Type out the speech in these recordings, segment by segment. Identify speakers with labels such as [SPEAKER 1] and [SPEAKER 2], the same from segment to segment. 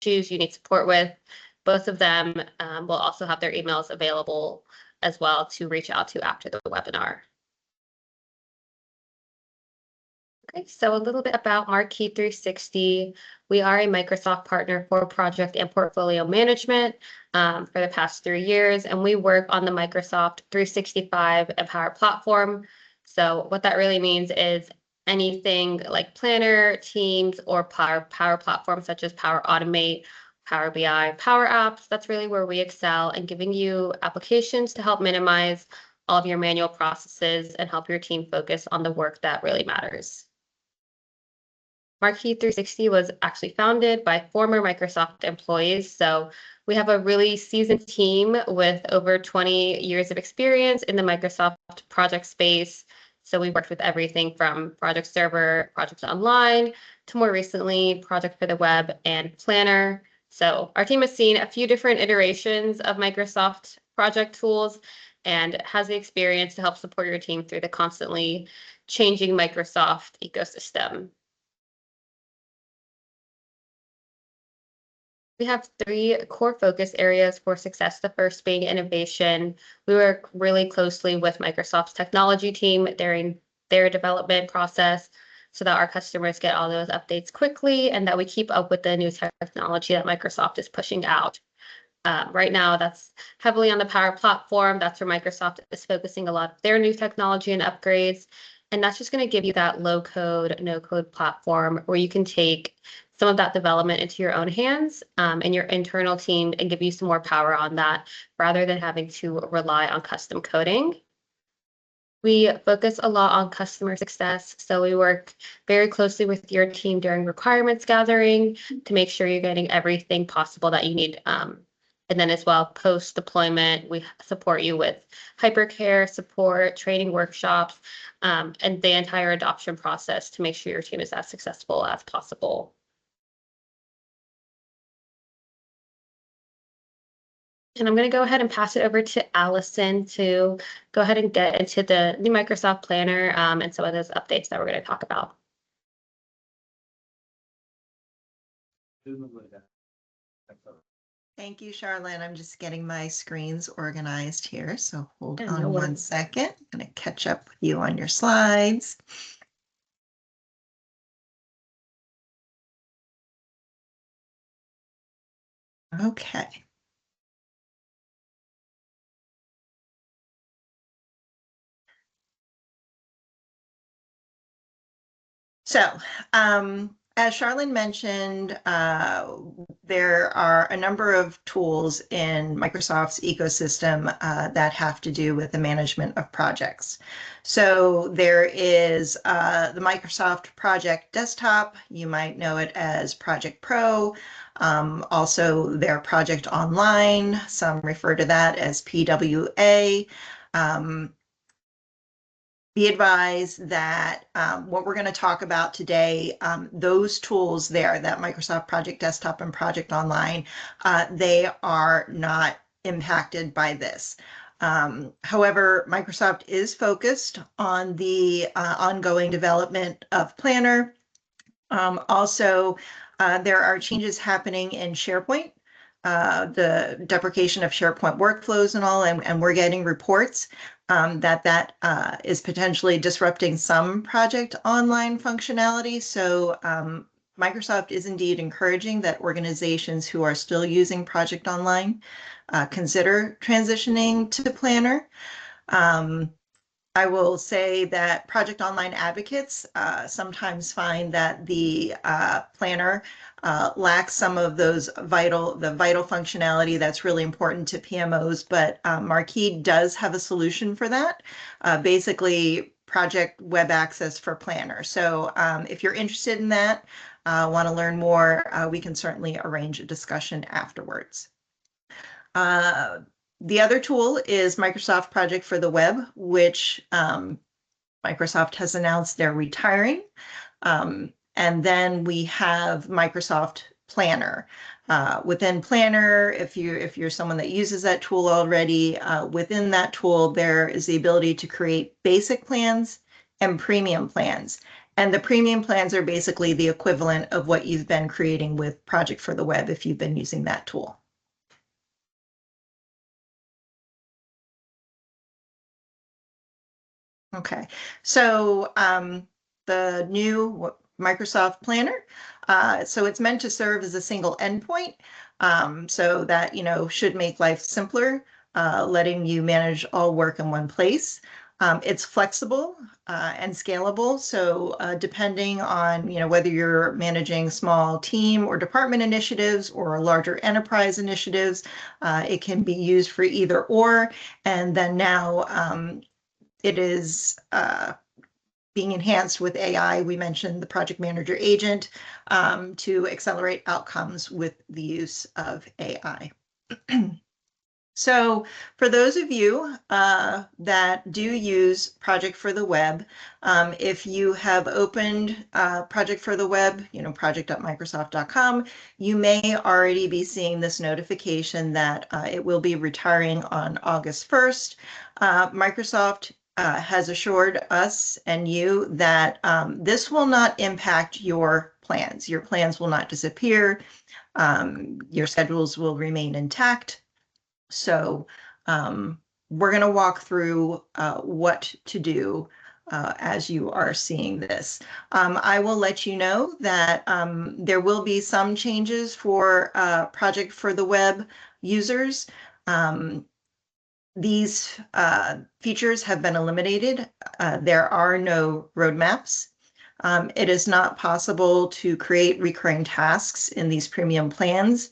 [SPEAKER 1] issues you need support with. Both of them will also have their emails available as well to reach out to after the webinar. Okay, so a little bit about Marquee 360. We are a Microsoft partner for project and portfolio management for the past 3 years, and we work on the Microsoft 365 and Power Platform. So what that really means is anything like Planner, Teams, or Power Platforms such as Power Automate, Power BI, Power Apps. That's really where we excel in giving you applications to help minimize all of your manual processes and help your team focus on the work that really matters. Marquee 360 was actually founded by former Microsoft employees. So we have a really seasoned team with over 20 years of experience in the Microsoft project space. So we worked with everything from Project Server, Project Online, to more recently, Project for the Web and Planner. So our team has seen a few different iterations of Microsoft project tools and has the experience to help support your team through the constantly changing Microsoft ecosystem. We have 3 core focus areas for success, the first being innovation. We work really closely with Microsoft's technology team during their development process so that our customers get all those updates quickly and that we keep up with the new technology that Microsoft is pushing out. Right now, that's heavily on the Power Platform. That's where Microsoft is focusing a lot of their new technology and upgrades. And that's just going to give you that low code, no code platform where you can take some of that development into your own hands and your internal team and give you some more power on that rather than having to rely on custom coding. We focus a lot on customer success. So we work very closely with your team during requirements gathering to make sure you're getting everything possible that you need. And then as well, post-deployment, we support you with hypercare support, training workshops, and the entire adoption process to make sure your team is as successful as possible. And I'm going to go ahead and pass it over to Allison to go ahead and get into the new Microsoft Planner and some of those updates that we're going to talk about.
[SPEAKER 2] Thank you, Charlene. I'm just getting my screens organized here, so hold on one second. I'm going to catch up with you on your slides. Okay. So, as Charlene mentioned, there are a number of tools in Microsoft's ecosystem that have to do with the management of projects. So there is the Microsoft Project Desktop. You might know it as Project Pro. Also, their Project Online. Some refer to that as PWA. Be advised that what we're going to talk about today, those tools there, that Microsoft Project Desktop and Project Online, they are not impacted by this. However, Microsoft is focused on the ongoing development of Planner. Also, there are changes happening in SharePoint, the deprecation of SharePoint workflows and all, and we're getting reports that is potentially disrupting some Project Online functionality. So Microsoft is indeed encouraging that organizations who are still using Project Online consider transitioning to Planner. I will say that Project Online advocates sometimes find that the Planner lacks some of those vital functionality that's really important to PMOs, but Marquee does have a solution for that. Basically, Project Web Access for Planner. So if you're interested in that, want to learn more, we can certainly arrange a discussion afterwards. The other tool is Microsoft Project for the Web, which Microsoft has announced they're retiring. And then we have Microsoft Planner. Within Planner, if you're someone that uses that tool already, within that tool, there is the ability to create basic plans and premium plans. And the premium plans are basically the equivalent of what you've been creating with Project for the Web if you've been using that tool. Okay, so the new Microsoft Planner, so it's meant to serve as a single endpoint, so that, should make life simpler, letting you manage all work in one place. It's flexible and scalable, so depending on, whether you're managing small team or department initiatives or larger enterprise initiatives, it can be used for either or. And then now it is being enhanced with AI. We mentioned the project manager agent to accelerate outcomes with the use of AI. So for those of you that do use Project for the Web, if you have opened Project for the Web, project.microsoft.com, you may already be seeing this notification that it will be retiring on August 1st. Microsoft has assured us and you that this will not impact your plans. Your plans will not disappear. Your schedules will remain intact. So we're going to walk through what to do as you are seeing this. I will let you know that there will be some changes for Project for the Web users. These features have been eliminated. There are no roadmaps. It is not possible to create recurring tasks in these premium plans.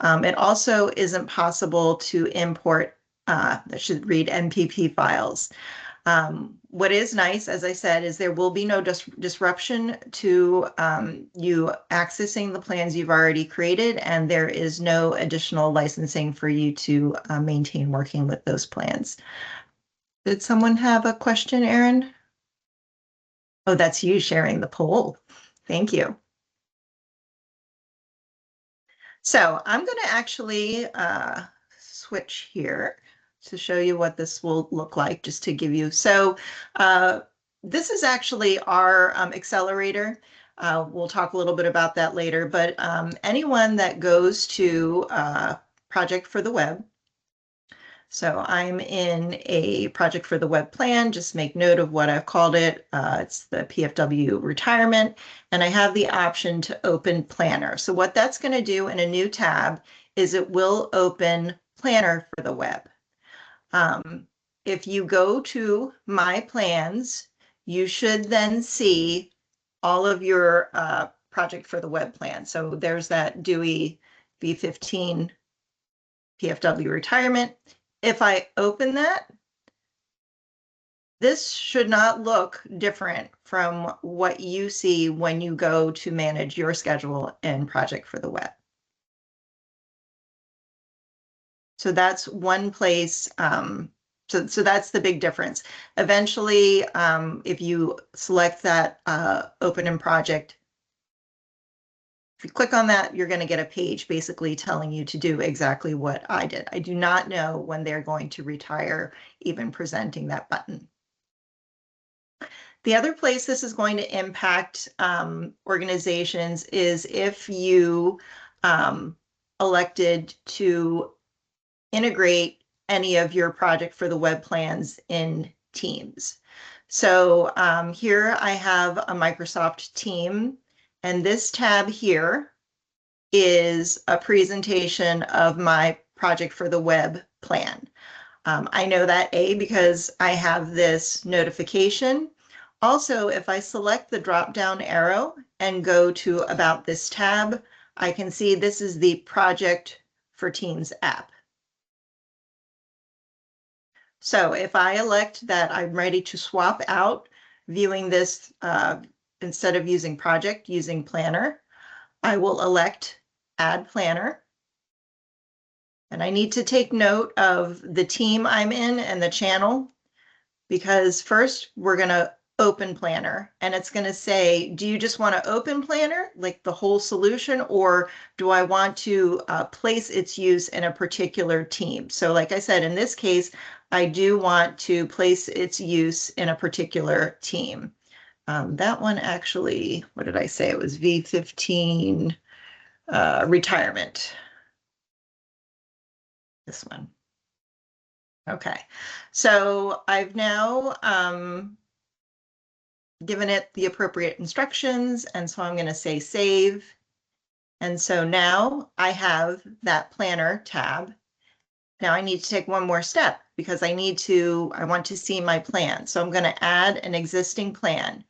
[SPEAKER 2] It also isn't possible to import, that should read MPP files. What is nice, as I said, is there will be no disruption to you accessing the plans you've already created, and there is no additional licensing for you to maintain working with those plans. Did someone have a question, Erin? Oh, that's you sharing the poll. Thank you. So I'm going to actually switch here to show you what this will look like, just to give you. So this is actually our accelerator. We'll talk a little bit about that later, but anyone that goes to Project for the Web. So I'm in a Project for the Web plan, just make note of what I've called it. It's the PFW retirement, and I have the option to open Planner. So what that's going to do in a new tab is it will open Planner for the Web. If you go to My Plans, you should then see all of your Project for the Web plan. So there's that Dewey V15 PFW retirement. If I open that, this should not look different from what you see when you go to manage your schedule in Project for the Web. So that's one place. So that's the big difference. Eventually, if you select that open in project, if you click on that, you're going to get a page basically telling you to do exactly what I did. I do not know when they're going to retire, even presenting that button. The other place this is going to impact organizations is if you elected to integrate any of your Project for the Web plans in Teams. So here I have a Microsoft team, and this tab here is a presentation of my Project for the Web plan. I know that because I have this notification. Also, if I select the drop-down arrow and go to About This tab, I can see this is the Project for Teams app. So if I elect that I'm ready to swap out viewing this instead of using Project, using Planner, I will elect Add Planner. And I need to take note of the team I'm in and the channel, because first we're going to open Planner, and it's going to say, do you just want to open Planner, like the whole solution, or do I want to place its use in a particular team? So like I said, in this case, I do want to place its use in a particular team. That one actually, what did I say? It was V15 retirement. This one. Okay, so I've now given it the appropriate instructions, and so I'm going to say save. And so now I have that planner tab. Now I need to take one more step because I want to see my plan. So I'm going to add an existing plan.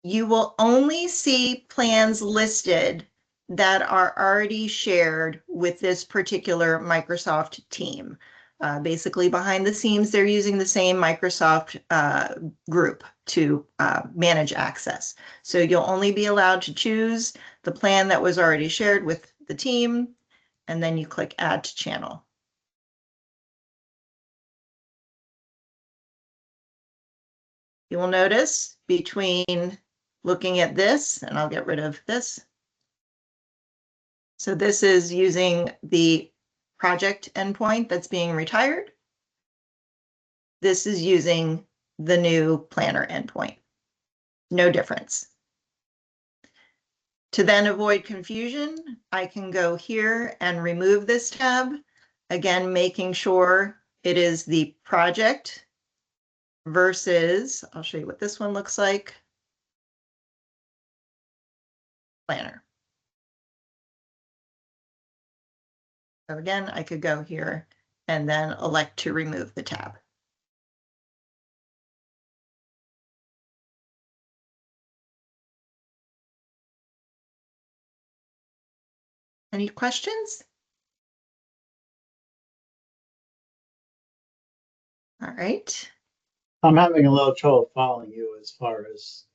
[SPEAKER 2] You will only see plans listed that are already shared with this particular Microsoft team. Basically, behind the scenes, they're using the same Microsoft group to manage access. So you'll only be allowed to choose the plan that was already shared with the team, and then you click Add to Channel. You will notice between looking at this, and I'll get rid of this. So this is using the project endpoint that's being retired. This is using the new planner endpoint. No difference. To then avoid confusion, I can go here and remove this tab. Again, making sure it is the project versus, I'll show you what this one looks like, planner. So again, I could go here and then elect to remove the tab. Any questions? All right.
[SPEAKER 3] I'm having a little trouble following you as far as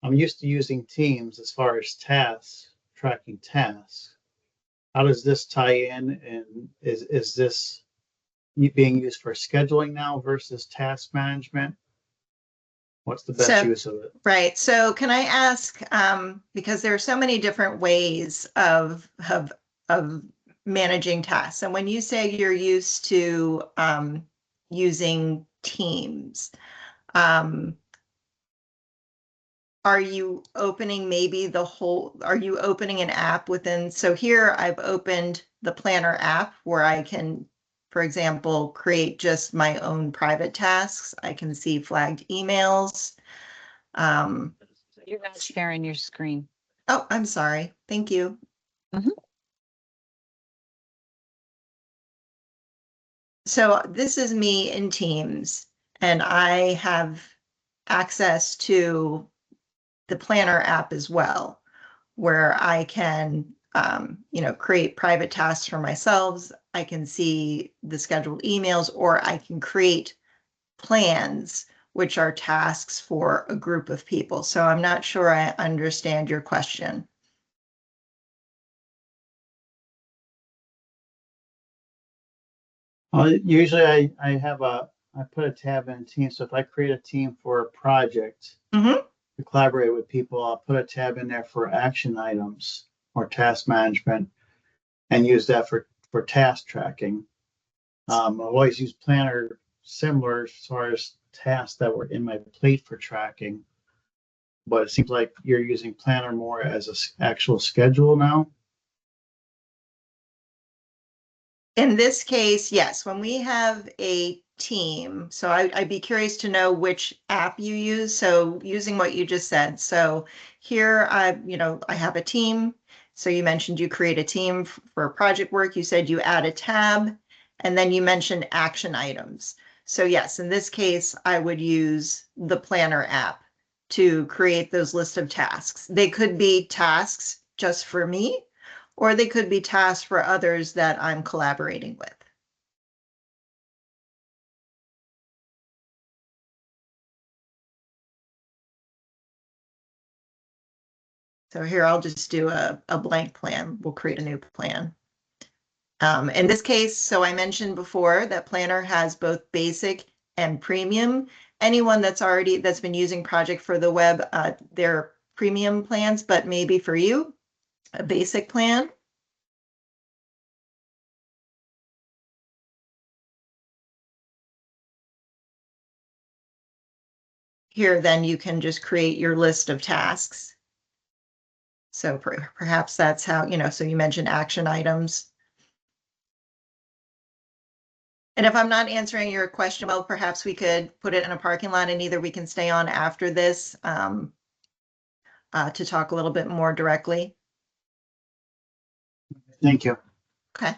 [SPEAKER 3] I'm used to using Teams as far as tasks, tracking tasks. How does this tie in? And is this being used for scheduling now versus task management? What's the best use of it?
[SPEAKER 2] Right. So can I ask, because there are so many different ways of managing tasks. And when you say you're used to using Teams, are you opening are you opening an app within? So here I've opened the Planner app where I can, for example, create just my own private tasks. I can see flagged emails.
[SPEAKER 4] You're not sharing your screen.
[SPEAKER 2] Oh, I'm sorry. Thank you. So this is me in Teams, and I have access to the Planner app as well, where I can, create private tasks for myself. I can see the scheduled emails, or I can create plans, which are tasks for a group of people. So I'm not sure I understand your question.
[SPEAKER 3] Usually I put a tab in Teams. So if I create a team for a project to collaborate with people, I'll put a tab in there for action items or task management and use that for task tracking. I've always used Planner similar as far as tasks that were in my plate for tracking, but it seems like you're using Planner more as an actual schedule now.
[SPEAKER 2] In this case, yes, when we have a team, so I'd be curious to know which app you use. So using what you just said. So here I have a team. So you mentioned you create a team for project work. You said you add a tab, and then you mentioned action items. So yes, in this case, I would use the Planner app to create those list of tasks. They could be tasks just for me, or they could be tasks for others that I'm collaborating with. So here I'll just do a blank plan. We'll create a new plan. In this case, so I mentioned before that Planner has both basic and premium. Anyone that's been using Project for the Web, they're premium plans, but maybe for you, a basic plan. here, then you can just create your list of tasks. So perhaps that's how, so you mentioned action items. And if I'm not answering your question, well, perhaps we could put it in a parking lot and either we can stay on after this to talk a little bit more directly.
[SPEAKER 3] Thank you.
[SPEAKER 2] Okay.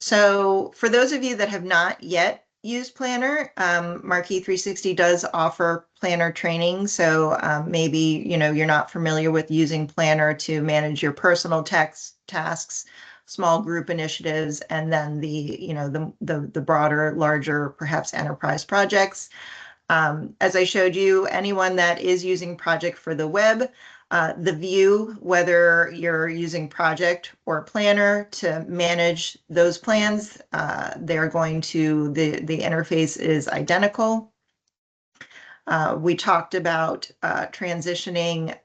[SPEAKER 2] So for those of you that have not yet used Planner, Marquee 360 does offer Planner training. So maybe, you're not familiar with using Planner to manage your personal tasks, small group initiatives, and then the broader, larger, perhaps enterprise projects. As I showed you, anyone that is using Project for the web, the view, whether you're using Project or Planner to manage those plans, they're going to, the interface is identical. We talked about transitioning,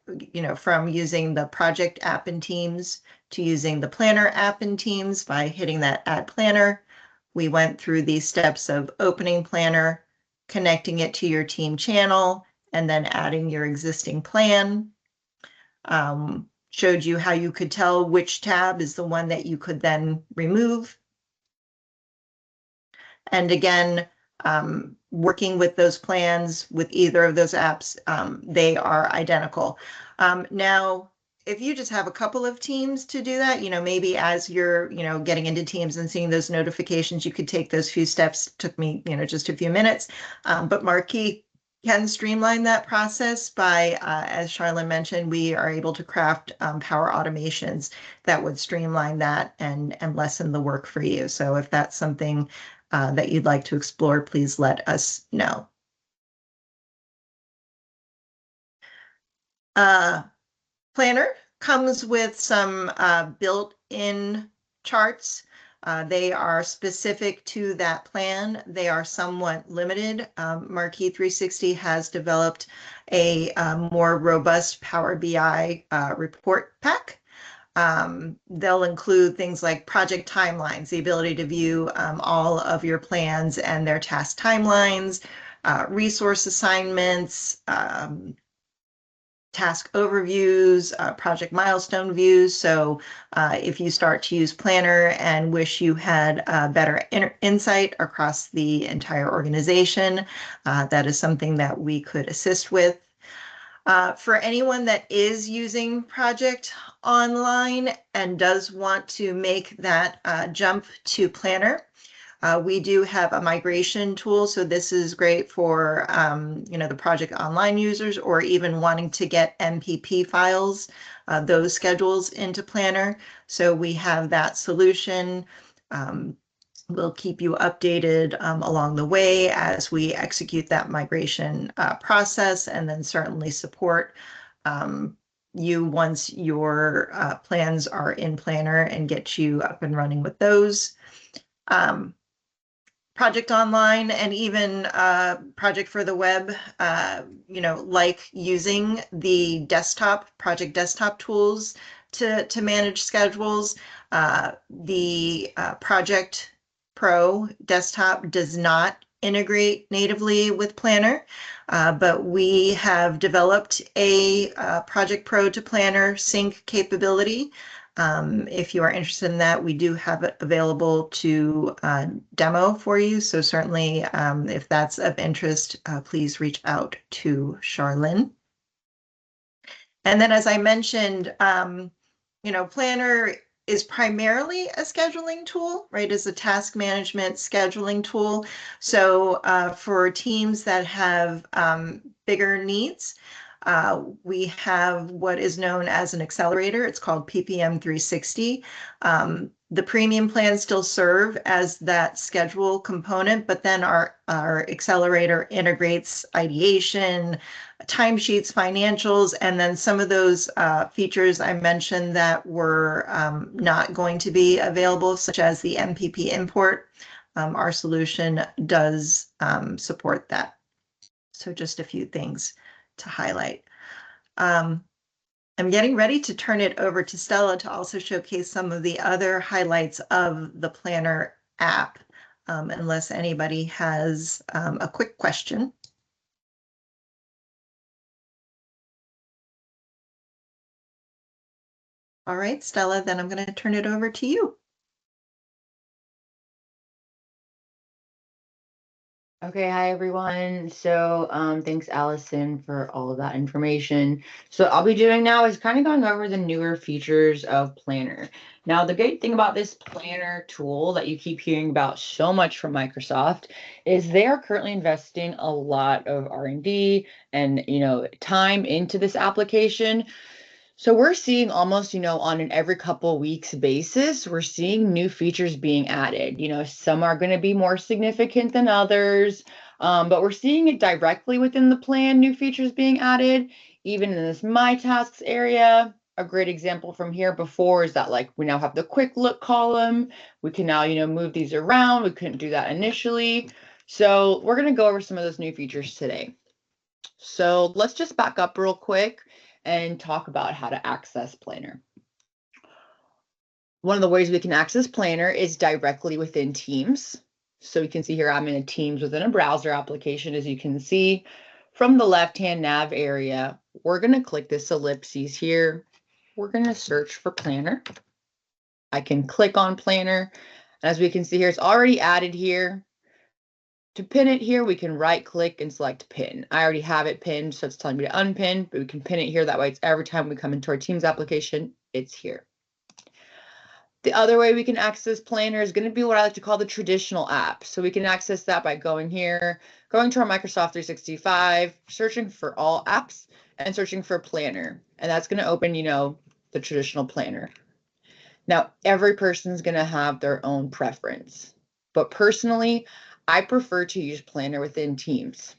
[SPEAKER 2] from using the Project app in Teams to using the Planner app in Teams by hitting that Add Planner. We went through these steps of opening Planner, connecting it to your team channel, and then adding your existing plan. Showed you how you could tell which tab is the one that you could then remove. And again, working with those plans with either of those apps, they are identical. Now, if you just have a couple of teams to do that, maybe as you're, getting into Teams and seeing those notifications, you could take those few steps. It took me, just a few minutes. But Marquee can streamline that process by, as Charlene mentioned, we are able to craft power automations that would streamline that and lessen the work for you. So if that's something that you'd like to explore, please let us know. Planner comes with some built-in charts. They are specific to that plan. They are somewhat limited. Marquee 360 has developed a more robust Power BI report pack. They'll include things like project timelines, the ability to view all of your plans and their task timelines, resource assignments, task overviews, project milestone views. So if you start to use Planner and wish you had better insight across the entire organization, that is something that we could assist with. For anyone that is using Project Online and does want to make that jump to Planner, we do have a migration tool. So this is great for, the Project Online users or even wanting to get MPP files, those schedules into Planner. So we have that solution. We'll keep you updated along the way as we execute that migration process, and then certainly support you once your plans are in Planner and get you up and running with those. Project Online and even Project for the web, like using the Project desktop tools to manage schedules. The Project Pro desktop does not integrate natively with Planner, but we have developed a Project Pro to Planner sync capability. If you are interested in that, we do have it available to demo for you. So certainly, if that's of interest, please reach out to Charlene. And then, as I mentioned, Planner is primarily a scheduling tool, right? Is a task management scheduling tool. So for teams that have bigger needs, we have what is known as an accelerator. It's called PPM 360. The premium plans still serve as that schedule component, but then our accelerator integrates ideation, timesheets, financials, and then some of those features I mentioned that were not going to be available, such as the MPP import. Our solution does support that. So just a few things to highlight. I'm getting ready to turn it over to Stella to also showcase some of the other highlights of the Planner app, unless anybody has a quick question. All right, Stella, then I'm going to turn it over to you.
[SPEAKER 4] Okay, hi everyone. So thanks Allison for all of that information. So I'll be doing now is kind of going over the newer features of Planner. Now the great thing about this Planner tool that you keep hearing about so much from Microsoft is they are currently investing a lot of R&D and time into this application. So we're seeing almost, on an every couple weeks basis, we're seeing new features being added. Some are going to be more significant than others, but we're seeing it directly within the plan, new features being added, even in this My Tasks area. A great example from here before is that we now have the quick look column. We can now, move these around. We couldn't do that initially. So we're going to go over some of those new features today. So let's just back up real quick and talk about how to access Planner. One of the ways we can access Planner is directly within Teams. So you can see here I'm in a Teams within a browser application. As you can see from the left-hand nav area, we're going to click this ellipses here. We're going to search for Planner. I can click on Planner. As we can see here, it's already added here. To pin it here, we can right click and select pin. I already have it pinned, so it's telling me to unpin, but we can pin it here. That way it's every time we come into our Teams application, it's here. The other way we can access Planner is going to be what I like to call the traditional app. So we can access that by going here, going to our Microsoft 365, searching for all apps and searching for Planner. And that's going to open, the traditional Planner. Now, every person's going to have their own preference, but personally, I prefer to use Planner within Teams.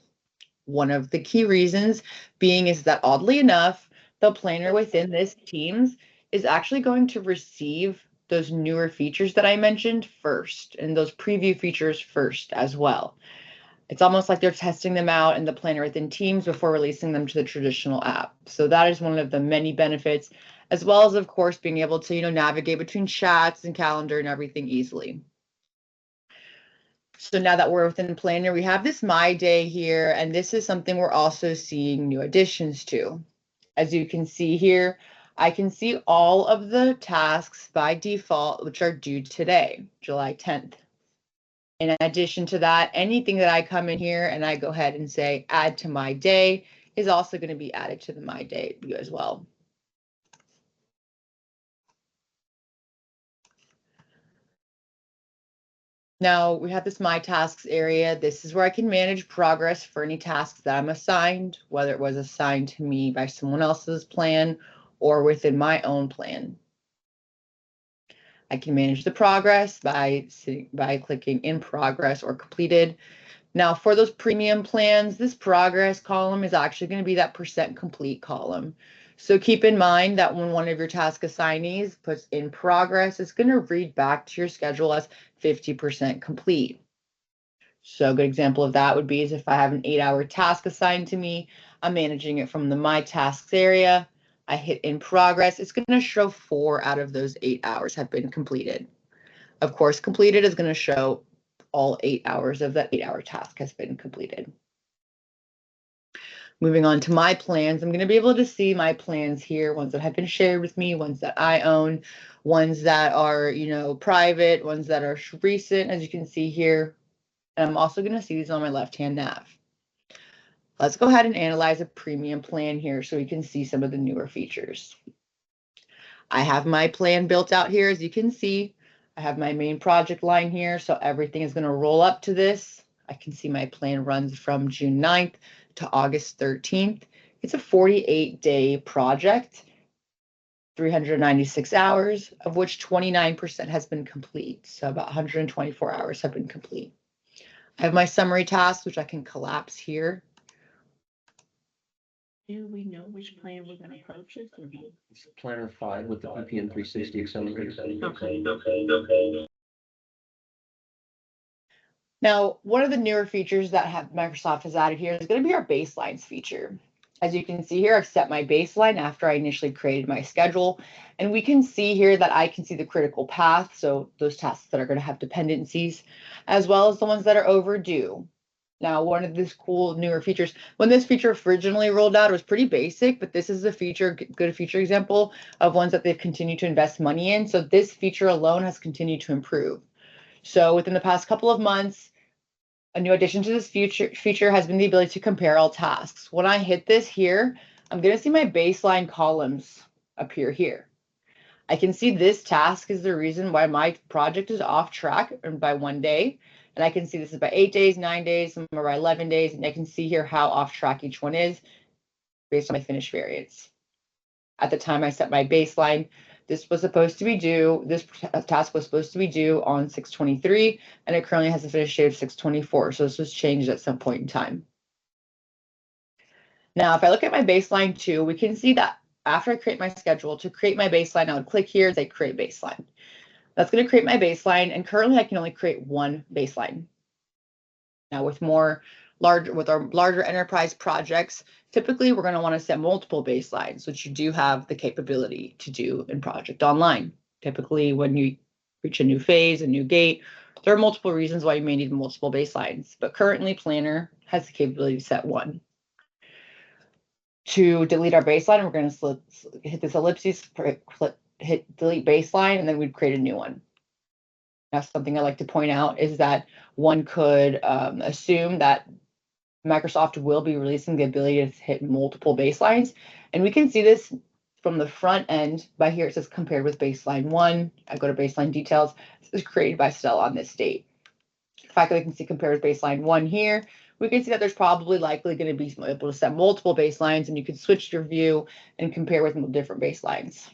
[SPEAKER 4] One of the key reasons being is that oddly enough, the Planner within this Teams is actually going to receive those newer features that I mentioned first, and those preview features first as well. It's almost like they're testing them out in the Planner within Teams before releasing them to the traditional app. So that is one of the many benefits, as well as, of course, being able to, navigate between chats and calendar and everything easily. So now that we're within Planner, we have this My Day here, and this is something we're also seeing new additions to. As you can see here, I can see all of the tasks by default, which are due today, July 10th. In addition to that, anything that I come in here and I go ahead and say add to my day is also going to be added to the My Day view as well. Now we have this My Tasks area. This is where I can manage progress for any tasks that I'm assigned, whether it was assigned to me by someone else's plan or within my own plan. I can manage the progress by clicking in progress or completed. Now for those premium plans, this progress column is actually going to be that % complete column. So keep in mind that when one of your task assignees puts in progress, it's going to read back to your schedule as 50% complete. So a good example of that would be is if I have an 8-hour task assigned to me, I'm managing it from the My Tasks area. I hit in progress. It's going to show 4 out of those 8 hours have been completed. Of course, completed is going to show all 8 hours of that 8-hour task has been completed. Moving on to my plans, I'm going to be able to see my plans here, ones that have been shared with me, ones that I own, ones that are, private, ones that are recent, as you can see here. And I'm also going to see these on my left-hand nav. Let's go ahead and analyze a premium plan here so we can see some of the newer features. I have my plan built out here, as you can see. I have my main project line here, so everything is going to roll up to this. I can see my plan runs from June 9th to August 13th. It's a 48-day project, 396 hours, of which 29% has been complete. So about 124 hours have been complete. I have my summary tasks, which I can collapse here.
[SPEAKER 5] Do we know which plan we're going to purchase? It's Planner 5 with the PPN 360 accelerator. Okay.
[SPEAKER 4] Now, one of the newer features that Microsoft has added here is going to be our baselines feature. As you can see here, I've set my baseline after I initially created my schedule. And we can see here that I can see the critical path. So those tasks that are going to have dependencies, as well as the ones that are overdue. Now, one of these cool newer features, when this feature originally rolled out, it was pretty basic, but this is a good feature example of ones that they've continued to invest money in. So this feature alone has continued to improve. So within the past couple of months, a new addition to this feature has been the ability to compare all tasks. When I hit this here, I'm going to see my baseline columns appear here. I can see this task is the reason why my project is off track and by 1 day. And I can see this is by 8 days, 9 days, some are by 11 days. And I can see here how off track each one is based on my finished variance. At the time I set my baseline, this was supposed to be due, this task was supposed to be due on 6/23, and it currently has a finish date of 6/24. So this was changed at some point in time. Now, if I look at my baseline too, we can see that after I create my schedule, to create my baseline, I would click here and say create baseline. That's going to create my baseline, and currently I can only create one baseline. Now, with our larger enterprise projects, typically we're going to want to set multiple baselines, which you do have the capability to do in Project Online. Typically, when you reach a new phase, a new gate, there are multiple reasons why you may need multiple baselines, but currently Planner has the capability to set one. To delete our baseline, we're going to hit this ellipsis, hit delete baseline, and then we'd create a new one. Now, something I like to point out is that one could assume that Microsoft will be releasing the ability to hit multiple baselines. And we can see this from the front end by here. It says compared with baseline 1. I go to baseline details. This is created by Stella on this date. The fact that we can see compared with baseline 1 here, we can see that there's probably likely going to be able to set multiple baselines, and you can switch your view and compare with different baselines.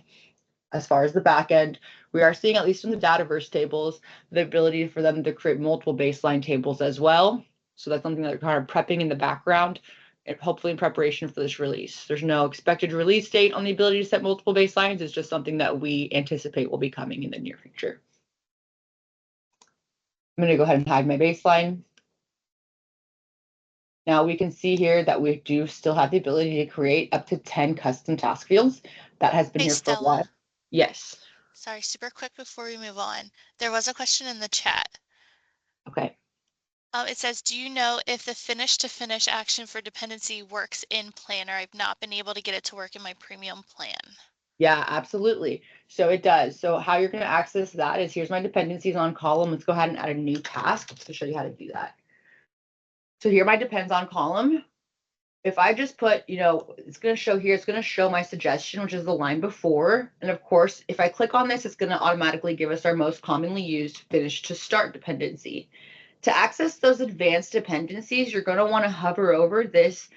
[SPEAKER 4] As far as the back end, we are seeing, at least in the Dataverse tables, the ability for them to create multiple baseline tables as well. So that's something that they're kind of prepping in the background, and hopefully in preparation for this release. There's no expected release date on the ability to set multiple baselines. It's just something that we anticipate will be coming in the near future. I'm going to go ahead and hide my baseline. Now we can see here that we do still have the ability to create up to 10 custom task fields. That has been
[SPEAKER 6] Hey,
[SPEAKER 4] here
[SPEAKER 6] Stella.
[SPEAKER 4] for a while. Yes.
[SPEAKER 6] Sorry, super quick before we move on. There was a question in the chat.
[SPEAKER 4] Okay.
[SPEAKER 6] It says, do you know if the finish to finish action for dependency works in Planner? I've not been able to get it to work in my premium plan.
[SPEAKER 4] Yeah, absolutely. So it does. So how you're going to access that is, here's my dependencies on column. Let's go ahead and add a new task to show you how to do that. So here my depends on column. If I just put, it's going to show here, it's going to show my suggestion, which is the line before. And of course, if I click on this, it's going to automatically give us our most commonly used finish to start dependency. To access those advanced dependencies, you're going to want to hover over this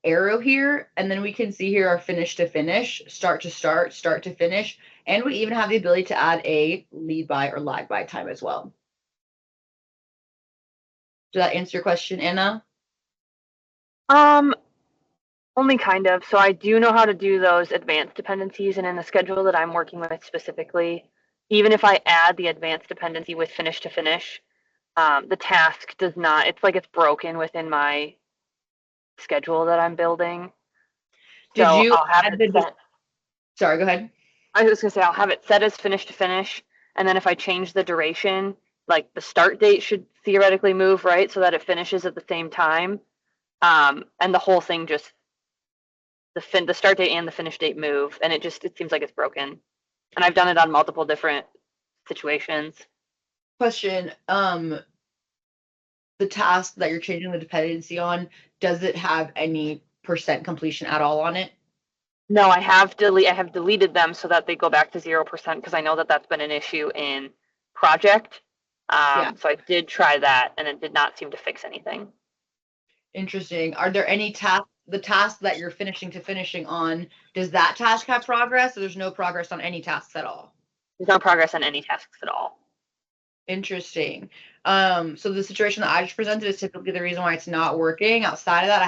[SPEAKER 4] arrow here, and then we can see here our finish to finish, start to start, start to finish, and we even have the ability to add a lead by or lag by time as well. Does that answer your question, Anna?
[SPEAKER 7] Only kind of. So I do know how to do those advanced dependencies, and in the schedule that I'm working with specifically, even if I add the advanced dependency with finish to finish, the task does not, it's like it's broken within my schedule that I'm building.
[SPEAKER 4] Did
[SPEAKER 7] so
[SPEAKER 4] you
[SPEAKER 7] I'll have
[SPEAKER 4] add
[SPEAKER 7] it
[SPEAKER 4] the,
[SPEAKER 7] set.
[SPEAKER 4] sorry, go ahead.
[SPEAKER 7] I was gonna say I'll have it set as finish to finish, and then if I change the duration, like the start date should theoretically move, right? So that it finishes at the same time. And the whole thing just, the start date and the finish date move, and it seems like it's broken. And I've done it on multiple different situations.
[SPEAKER 4] Question, the task that you're changing the dependency on, does it have any % completion at all on it?
[SPEAKER 7] No, I have deleted them so that they go back to 0%, because I know that that's been an issue in project.
[SPEAKER 4] Yeah.
[SPEAKER 7] So I did try that, and it did not seem to fix anything.
[SPEAKER 4] Interesting. Are there any tasks, the task that you're finishing on, does that task have progress, or there's no progress on any tasks at all?
[SPEAKER 7] There's no progress on any tasks at all.
[SPEAKER 4] Interesting. So the situation that I just presented is typically the reason why it's not working. Outside of that,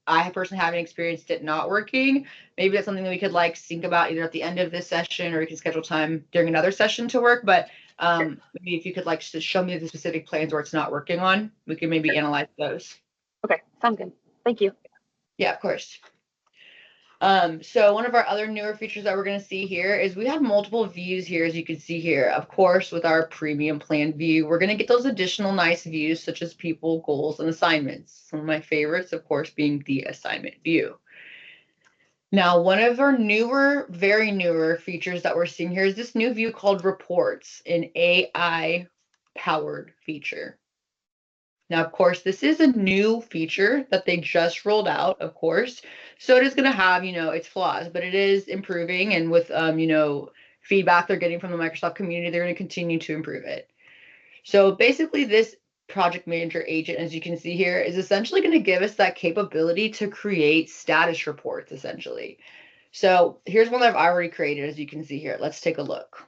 [SPEAKER 4] I personally haven't experienced it not working. Maybe that's something that we could think about either at the end of this session, or we can schedule time during another session to work. But maybe if you could just show me the specific plans where it's not working on, we can maybe analyze those.
[SPEAKER 7] Okay, sounds good. Thank you.
[SPEAKER 4] Yeah, of course. So one of our other newer features that we're going to see here is we have multiple views here, as you can see here. Of course, with our premium plan view, we're going to get those additional nice views such as people, goals, and assignments. Some of my favorites, of course, being the assignment view. Now, one of our newer, very newer features that we're seeing here is this new view called reports, an AI powered feature. Now, of course, this is a new feature that they just rolled out, of course. So it is going to have, its flaws, but it is improving. And with, feedback they're getting from the Microsoft community, they're going to continue to improve it. So basically, this project manager agent, as you can see here, is essentially going to give us that capability to create status reports, essentially. So here's one that I've already created, as you can see here. Let's take a look.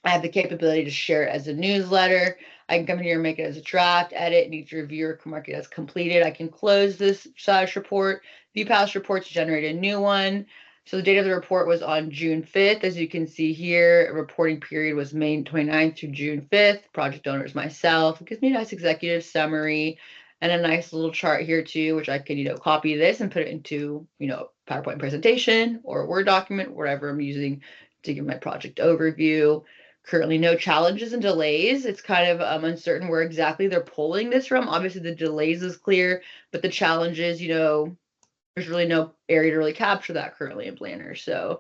[SPEAKER 4] I have the capability to share it as a newsletter. I can come in here and make it as a draft, edit, need to review or mark it as completed. I can close this status report, view past reports, generate a new one. So the date of the report was on June 5th. As you can see here, a reporting period was May 29th through June 5th. Project owner is myself. It gives me a nice executive summary and a nice little chart here too, which I can, copy this and put it into, PowerPoint presentation or a Word document, whatever I'm using to give my project overview. Currently no challenges and delays. It's kind of uncertain where exactly they're pulling this from. Obviously the delays is clear, but the challenges, there's really no area to really capture that currently in Planner. So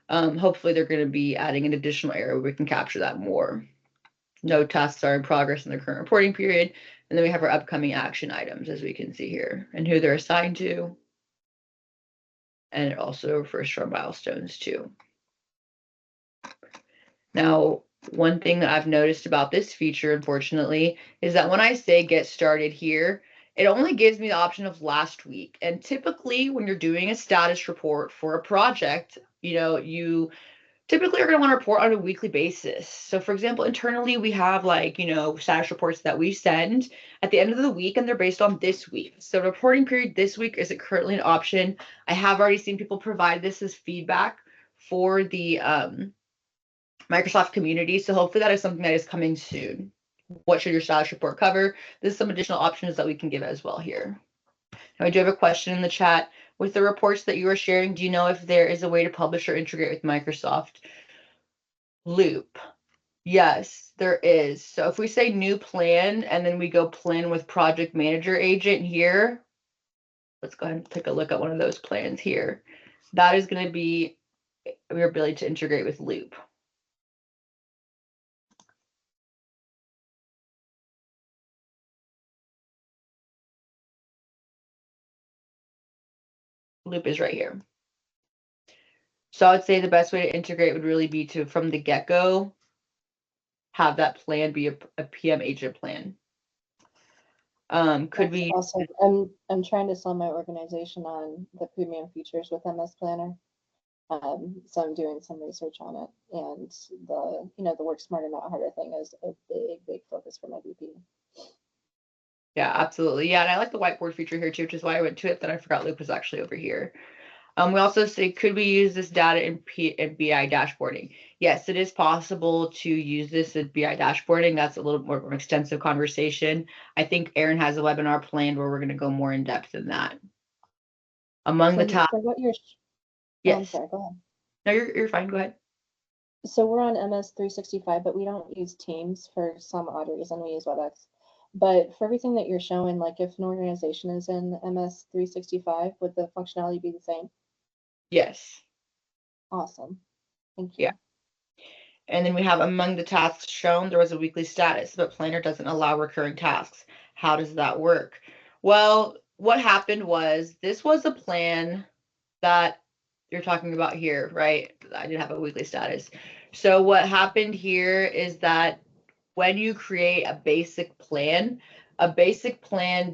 [SPEAKER 4] hopefully they're going to be adding an additional area where we can capture that more. No tasks are in progress in the current reporting period. And then we have our upcoming action items, as we can see here, and who they're assigned to. And it also refers to our milestones too. Now, one thing that I've noticed about this feature, unfortunately, is that when I say get started here, it only gives me the option of last week. And typically when you're doing a status report for a project, you typically are going to want to report on a weekly basis. So for example, internally, we have status reports that we send at the end of the week, and they're based on this week. So reporting period this week isn't currently an option. I have already seen people provide this as feedback for the Microsoft community. So hopefully that is something that is coming soon. What should your status report cover? There's some additional options that we can give as well here. Now, I do have a question in the chat. With the reports that you are sharing, do you know if there is a way to publish or integrate with Microsoft Loop? Yes, there is. So if we say new plan and then we go plan with project manager agent here, let's go ahead and take a look at one of those plans here. That is going to be your ability to integrate with Loop. Loop is right here. So I would say the best way to integrate would really be to, from the get-go, have that plan be a PM agent plan. Could we?
[SPEAKER 8] Also, I'm trying to sell my organization on the premium features with MS Planner. So I'm doing some research on it, and the work smarter, not harder thing is a big focus for my VP.
[SPEAKER 4] Yeah, absolutely. Yeah, and I like the whiteboard feature here too, which is why I went to it. Then I forgot Loop was actually over here. We also say, could we use this data in BI dashboarding? Yes, it is possible to use this in BI dashboarding. That's a little more of an extensive conversation. I think Erin has a webinar planned where we're going to go more in depth in that. Among the top.
[SPEAKER 8] For what you're.
[SPEAKER 4] Yes.
[SPEAKER 8] Oh, I'm sorry. Go ahead.
[SPEAKER 4] No, you're fine. Go ahead.
[SPEAKER 8] So we're on MS 365, but we don't use Teams for some odd reason. We use WebEx. But for everything that you're showing, like if an organization is in MS 365, would the functionality be the same?
[SPEAKER 4] Yes.
[SPEAKER 8] Awesome. Thank you.
[SPEAKER 4] Yeah. And then we have among the tasks shown, there was a weekly status, but Planner doesn't allow recurring tasks. How does that work? Well, what happened was this was a plan that you're talking about here, right? I did have a weekly status. So what happened here is that when you create a basic plan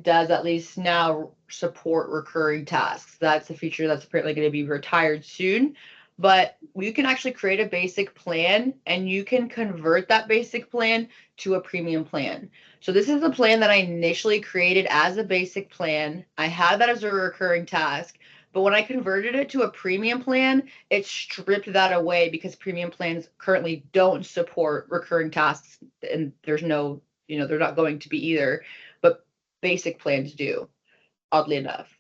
[SPEAKER 4] does at least now support recurring tasks. That's a feature that's apparently going to be retired soon. But you can actually create a basic plan and you can convert that basic plan to a premium plan. So this is the plan that I initially created as a basic plan. I had that as a recurring task. But when I converted it to a premium plan, it stripped that away because premium plans currently don't support recurring tasks, and there's no, they're not going to be either, but basic plans do, oddly enough.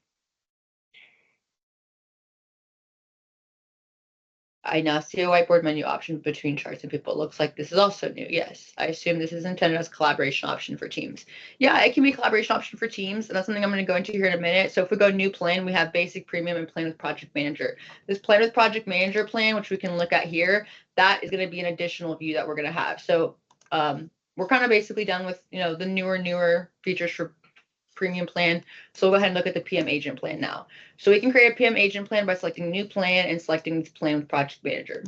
[SPEAKER 4] I now see a whiteboard menu option between charts and people. It looks like this is also new. Yes, I assume this is intended as collaboration option for teams. Yeah, it can be a collaboration option for teams, and that's something I'm going to go into here in a minute. So if we go new plan, we have basic, premium, and plan with project manager. This plan with project manager plan, which we can look at here, that is going to be an additional view that we're going to have. So we're kind of basically done with, the newer features for premium plan. So we'll go ahead and look at the PM agent plan now. So we can create a PM agent plan by selecting new plan and selecting this plan with project manager.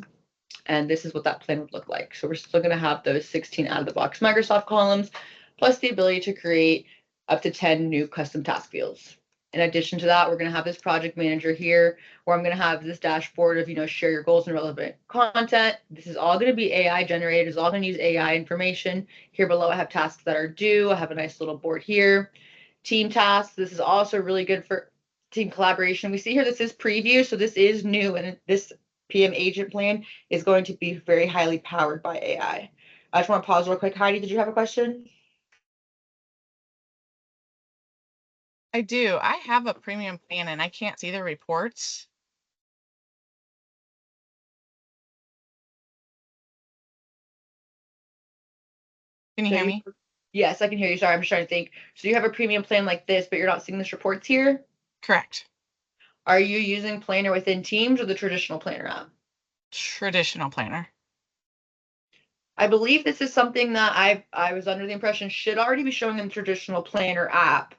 [SPEAKER 4] And this is what that plan would look like. So we're still going to have those 16 out of the box Microsoft columns, plus the ability to create up to 10 new custom task fields. In addition to that, we're going to have this project manager here, where I'm going to have this dashboard of, share your goals and relevant content. This is all going to be AI generated. It's all going to use AI information. Here below, I have tasks that are due. I have a nice little board here. Team tasks. This is also really good for team collaboration. We see here this is preview, so this is new, and this PM agent plan is going to be very highly powered by AI. I just want to pause real quick. Heidi, did you have a question?
[SPEAKER 9] I do. I have a premium plan and I can't see the reports. Can you hear me?
[SPEAKER 4] Yes, I can hear you. Sorry, I'm just trying to think. So you have a premium plan like this, but you're not seeing this reports here?
[SPEAKER 9] Correct.
[SPEAKER 4] Are you using Planner within Teams or the traditional Planner app?
[SPEAKER 9] Traditional planner.
[SPEAKER 4] I believe this is something that I was under the impression should already be showing in the traditional Planner app.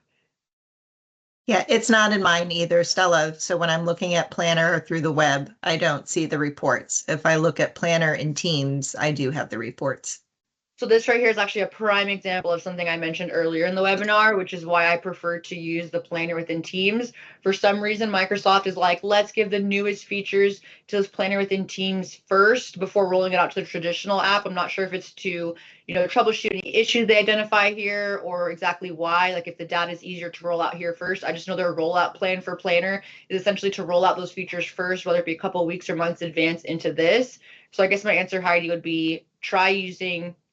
[SPEAKER 2] Yeah, it's not in mine either, Stella. So when I'm looking at Planner through the web, I don't see the reports. If I look at Planner in Teams, I do have the reports.
[SPEAKER 4] So this right here is actually a prime example of something I mentioned earlier in the webinar, which is why I prefer to use the planner within Teams. For some reason, Microsoft is like, let's give the newest features to this planner within Teams first before rolling it out to the traditional app. I'm not sure if it's to, troubleshoot any issues they identify here or exactly why, like if the data is easier to roll out here first. I just know their rollout plan for planner is essentially to roll out those features first, whether it be a couple of weeks or months advance into this. So I guess my answer, Heidi, would be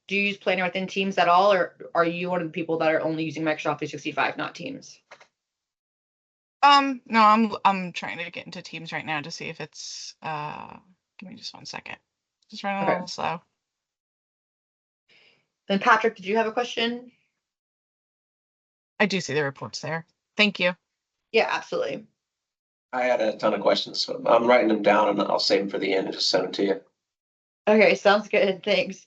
[SPEAKER 4] do you use Planner within Teams at all, or are you one of the people that are only using Microsoft 365, not Teams?
[SPEAKER 9] No, I'm trying to get into Teams right now to see if it's give me just 1 second. Just running a little slow.
[SPEAKER 4] Then Patrick, did you have a question?
[SPEAKER 9] I do see the reports there. Thank you.
[SPEAKER 4] Yeah, absolutely.
[SPEAKER 5] I had a ton of questions, so I'm writing them down and I'll save them for the end and just send them to you.
[SPEAKER 4] Okay, sounds good. Thanks.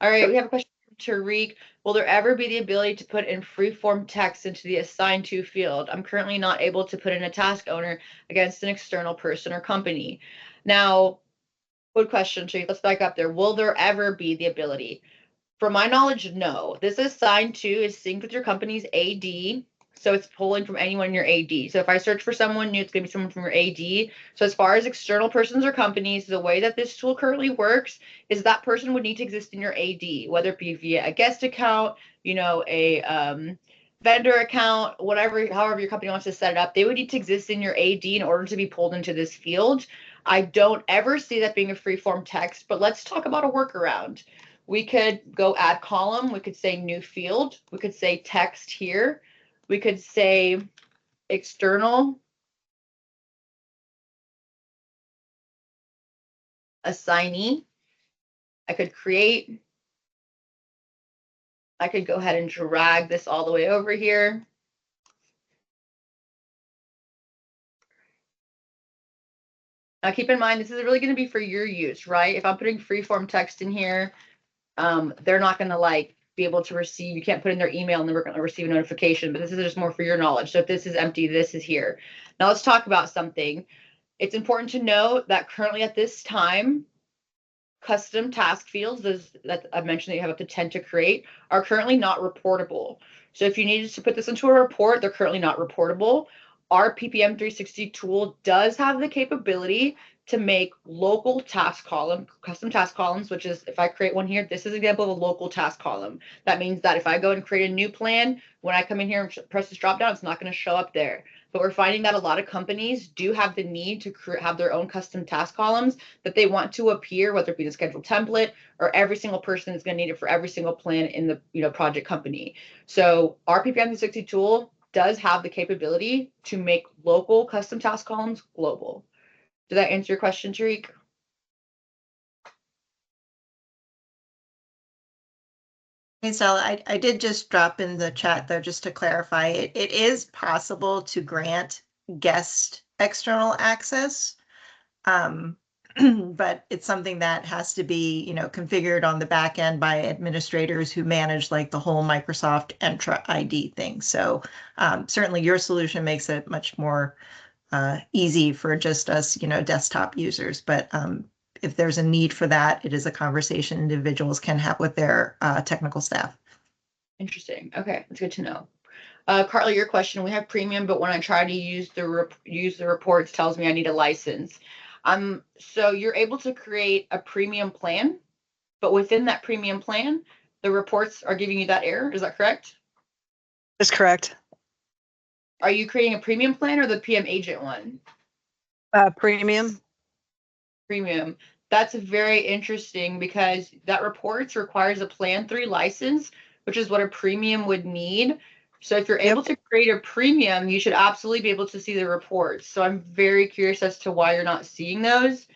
[SPEAKER 4] All right, we have a question from Tariq. Will there ever be the ability to put in free-form text into the assigned to field? I'm currently not able to put in a task owner against an external person or company. Now, good question, Tariq. Let's back up there. Will there ever be the ability? From my knowledge, no. This assigned to is synced with your company's AD. So it's pulling from anyone in your AD. So if I search for someone new, it's going to be someone from your AD. So as far as external persons or companies, the way that this tool currently works is that person would need to exist in your AD, whether it be via a guest account, a vendor account, however your company wants to set it up. They would need to exist in your AD in order to be pulled into this field. I don't ever see that being a free form text, but let's talk about a workaround. We could go add column. We could say new field. We could say text here. We could say external assignee. I could go ahead and drag this all the way over here. Now keep in mind, this is really going to be for your use, right? If I'm putting freeform text in here, they're not going to be able to receive, you can't put in their email and then we're going to receive a notification, but this is just more for your knowledge. So if this is empty, this is here. Now let's talk about something. It's important to know that currently at this time, custom task fields that I've mentioned that you have up to 10 to create are currently not reportable. So if you needed to put this into a report, they're currently not reportable. Our PPM 360 tool does have the capability to make local task column, custom task columns, which is if I create one here, this is an example of a local task column. That means that if I go and create a new plan, when I come in here and press this drop down, it's not going to show up there. But we're finding that a lot of companies do have the need to have their own custom task columns that they want to appear, whether it be the schedule template or every single person is going to need it for every single plan in the project company. So our PPM 360 tool does have the capability to make local custom task columns global. Did that answer your question, Tariq?
[SPEAKER 2] Hey, Stella, I did just drop in the chat though, just to clarify, it is possible to grant guest external access. But it's something that has to be, you know, configured on the back end by administrators who manage like the whole Microsoft Entra ID thing. So certainly your solution makes it much more easy for just us, you know, desktop users. But if there's a need for that, it is a conversation individuals can have with their technical staff.
[SPEAKER 4] Interesting. Okay, that's good to know. Carly, your question, we have premium, but when I try to use the reports, tells me I need a license. So you're able to create a premium plan, but within that premium plan, the reports are giving you that error. Is that correct?
[SPEAKER 10] That's correct.
[SPEAKER 4] Are you creating a premium plan or the PM agent one?
[SPEAKER 10] Premium.
[SPEAKER 4] Premium. That's very interesting because that reports requires a plan 3 license, which is what a premium would need. So if you're able to create a premium, you should absolutely be able to see the reports. So I'm very curious as to why you're not seeing those.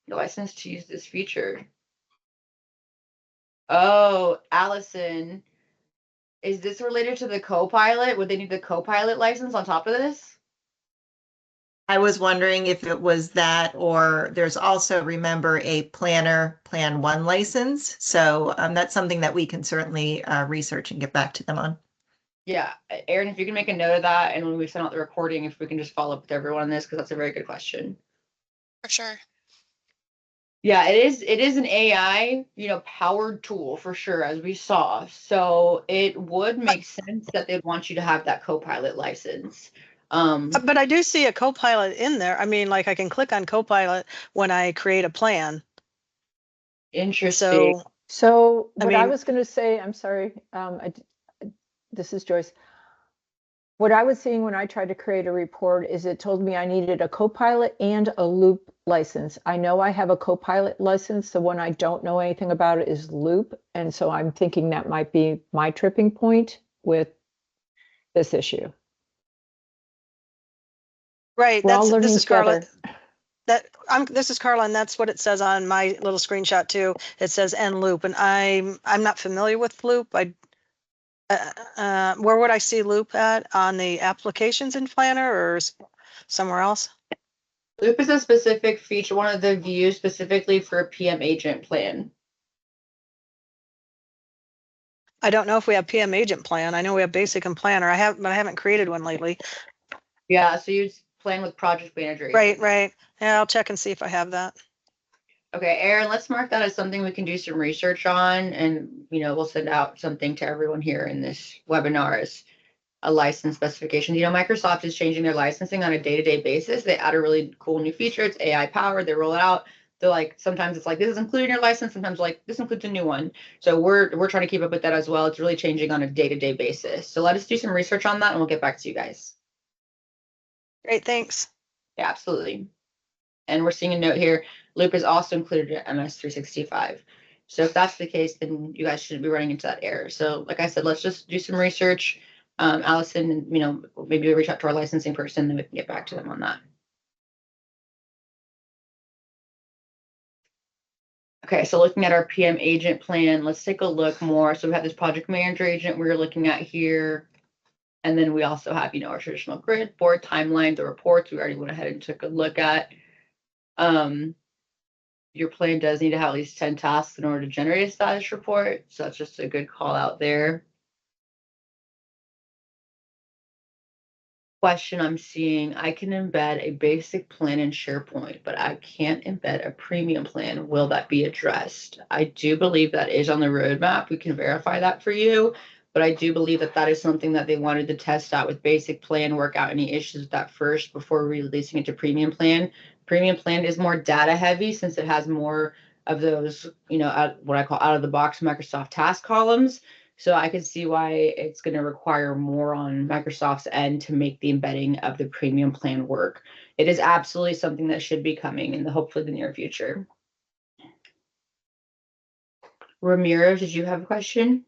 [SPEAKER 4] The license to use this feature. Oh, Allison, is this related to the Copilot? Would they need the Copilot license on top of this?
[SPEAKER 2] I was wondering if it was that, or there's also, remember, a planner plan 1 license. So that's something that we can certainly research and get back to them on.
[SPEAKER 4] Yeah, Erin, if you can make a note of that, and when we send out the recording, if we can just follow up with everyone on this, because that's a very good question.
[SPEAKER 6] For sure.
[SPEAKER 4] Yeah, it is an AI, powered tool for sure, as we saw. So it would make sense that they'd want you to have that Copilot license.
[SPEAKER 10] But I do see a Copilot in there. I mean, like I can click on Copilot when I create a plan.
[SPEAKER 4] Interesting.
[SPEAKER 11] So
[SPEAKER 10] I
[SPEAKER 11] what I
[SPEAKER 10] mean-
[SPEAKER 11] was going to say, I'm sorry, this is Joyce. What I was seeing when I tried to create a report is it told me I needed a Copilot and a Loop license. I know I have a Copilot license. The one I don't know anything about it is Loop. And so I'm thinking that might be my tripping point with this issue.
[SPEAKER 10] Right.
[SPEAKER 11] We're all learning
[SPEAKER 10] This is Carla.
[SPEAKER 11] together.
[SPEAKER 10] This is Carla, and that's what it says on my little screenshot too. It says N Loop, and I'm not familiar with Loop. Where would I see Loop at? On the applications in Planner or somewhere else?
[SPEAKER 4] Loop is a specific feature, one of the views specifically for a PM agent plan.
[SPEAKER 10] I don't know if we have PM agent plan. I know we have basic and planner. But I haven't created one lately.
[SPEAKER 4] Yeah, so you plan with project manager.
[SPEAKER 10] Right. Yeah, I'll check and see if I have that.
[SPEAKER 4] Okay, Erin, let's mark that as something we can do some research on, and we'll send out something to everyone here in this webinar as a license specification. Microsoft is changing their licensing on a day-to-day basis. They add a really cool new feature. It's AI powered. They roll it out. They're like, sometimes it's like, this is included in your license. Sometimes like, this includes a new one. So we're trying to keep up with that as well. It's really changing on a day-to-day basis. So let us do some research on that and we'll get back to you guys.
[SPEAKER 10] Great, thanks.
[SPEAKER 4] Yeah, absolutely. And we're seeing a note here, Loop is also included in MS365. So if that's the case, then you guys shouldn't be running into that error. So like I said, let's just do some research. Allison, maybe reach out to our licensing person, then we can get back to them on that. Okay, so looking at our PM agent plan, let's take a look more. So we have this project manager agent we're looking at here. And then we also have, our traditional grid, board timeline, the reports we already went ahead and took a look at. Your plan does need to have at least 10 tasks in order to generate a status report. So that's just a good call out there. Question I'm seeing, I can embed a basic plan in SharePoint, but I can't embed a premium plan. Will that be addressed? I do believe that is on the roadmap. We can verify that for you, but I do believe that that is something that they wanted to test out with basic plan, work out any issues with that first before releasing it to premium plan. Premium plan is more data heavy since it has more of those, what I call out of the box Microsoft task columns. So I can see why it's going to require more on Microsoft's end to make the embedding of the premium plan work. It is absolutely something that should be coming in hopefully the near future. Ramiro, did you have a question?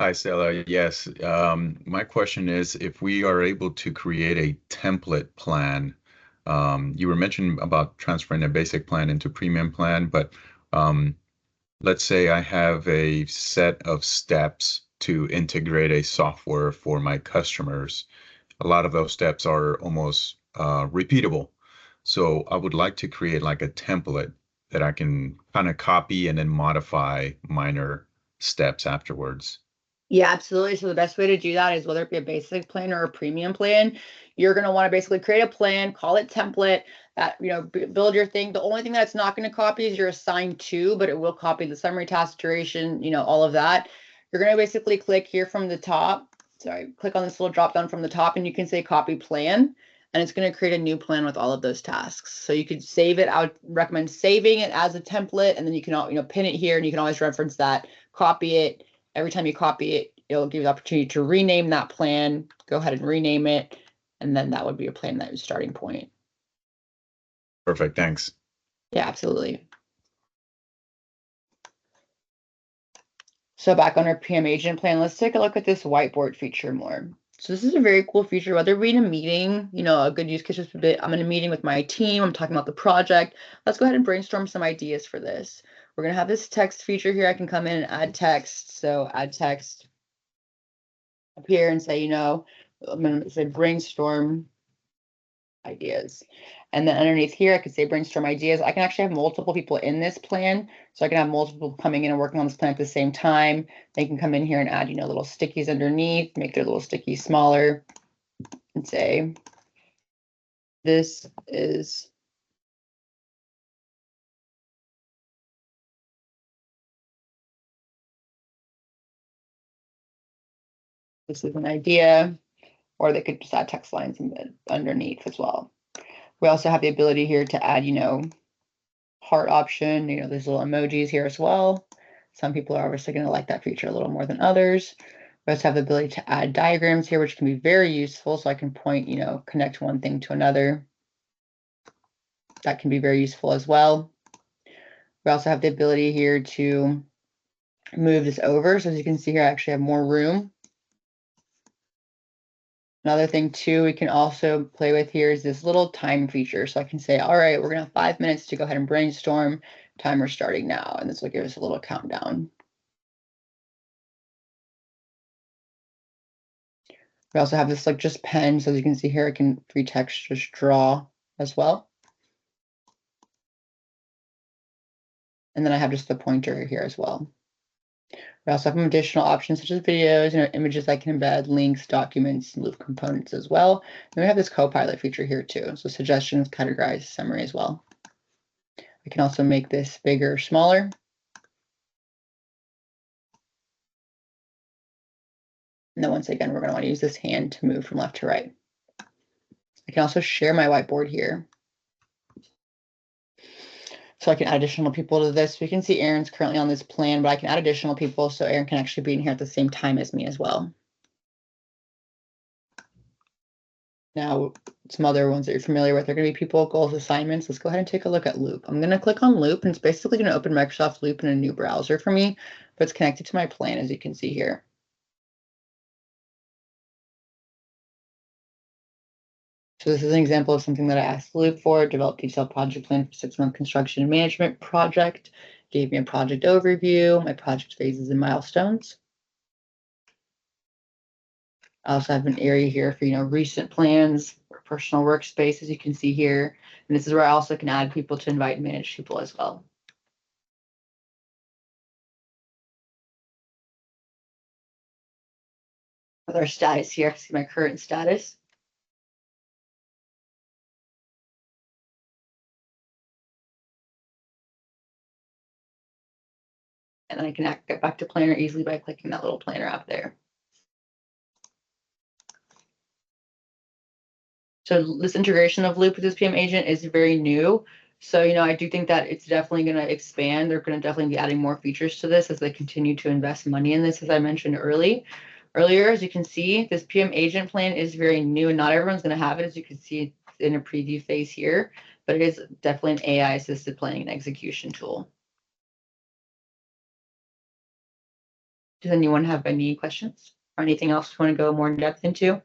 [SPEAKER 12] Hi, Stella. Yes. My question is, if we are able to create a template plan, you were mentioning about transferring a basic plan into premium plan, but let's say I have a set of steps to integrate a software for my customers. A lot of those steps are almost repeatable. So I would like to create like a template that I can kind of copy and then modify minor steps afterwards.
[SPEAKER 4] Yeah, absolutely. So the best way to do that is whether it be a basic plan or a premium plan, you're going to want to basically create a plan, call it template, that, build your thing. The only thing that's not going to copy is your assigned to, but it will copy the summary, task duration, all of that. You're going to basically click here from the top. Sorry, click on this little drop down from the top and you can say copy plan, and it's going to create a new plan with all of those tasks. So you could save it. I would recommend saving it as a template, and then you can, pin it here, and you can always reference that, copy it. Every time you copy it, it'll give you the opportunity to rename that plan. Go ahead and rename it, and then that would be your plan, that starting point.
[SPEAKER 12] Perfect. Thanks.
[SPEAKER 4] Yeah, absolutely. So back on our PM agent plan, let's take a look at this whiteboard feature more. So this is a very cool feature, whether we're in a meeting, a good use case is a bit, I'm in a meeting with my team, I'm talking about the project. Let's go ahead and brainstorm some ideas for this. We're going to have this text feature here. I can come in and add text. So add text up here and say, I'm going to say brainstorm ideas. And then underneath here, I could say brainstorm ideas. I can actually have multiple people in this plan. So I can have multiple people coming in and working on this plan at the same time. They can come in here and add, little stickies underneath, make their little stickies smaller and say, this is an idea, or they could just add text lines underneath as well. We also have the ability here to add, heart option, there's little emojis here as well. Some people are obviously going to like that feature a little more than others. We also have the ability to add diagrams here, which can be very useful. So I can point, connect one thing to another. That can be very useful as well. We also have the ability here to move this over. So as you can see here, I actually have more room. Another thing too, we can also play with here is this little time feature. So I can say, all right, we're going to have 5 minutes to go ahead and brainstorm. Timer starting now. And this will give us a little countdown. We also have this just pen. So as you can see here, I can free text just draw as well. And then I have just the pointer here as well. We also have some additional options such as videos, images I can embed, links, documents, loop components as well. And we have this Copilot feature here too. So suggestions, categorize, summary as well. I can also make this bigger or smaller. And then once again, we're going to want to use this hand to move from left to right. I can also share my whiteboard here. So I can add additional people to this. We can see Aaron's currently on this plan, but I can add additional people so Aaron can actually be in here at the same time as me as well. Now, some other ones that you're familiar with are going to be people, goals, assignments. Let's go ahead and take a look at Loop. I'm going to click on Loop, and it's basically going to open Microsoft Loop in a new browser for me, but it's connected to my plan, as you can see here. So this is an example of something that I asked Loop for. Develop detailed project plan for 6-month construction and management project. Gave me a project overview, my project phases and milestones. I also have an area here for, recent plans or personal workspace, as you can see here. And this is where I also can add people to invite and manage people as well. With our status here, I can see my current status. And then I can get back to Planner easily by clicking that little Planner app there. So this integration of Loop with this PM agent is very new. So, I do think that it's definitely going to expand. They're going to definitely be adding more features to this as they continue to invest money in this, as I mentioned earlier. As you can see, this PM agent plan is very new and not everyone's going to have it, as you can see in a preview phase here, but it is definitely an AI assisted planning and execution tool. Does anyone have any questions or anything else you want to go more in depth into?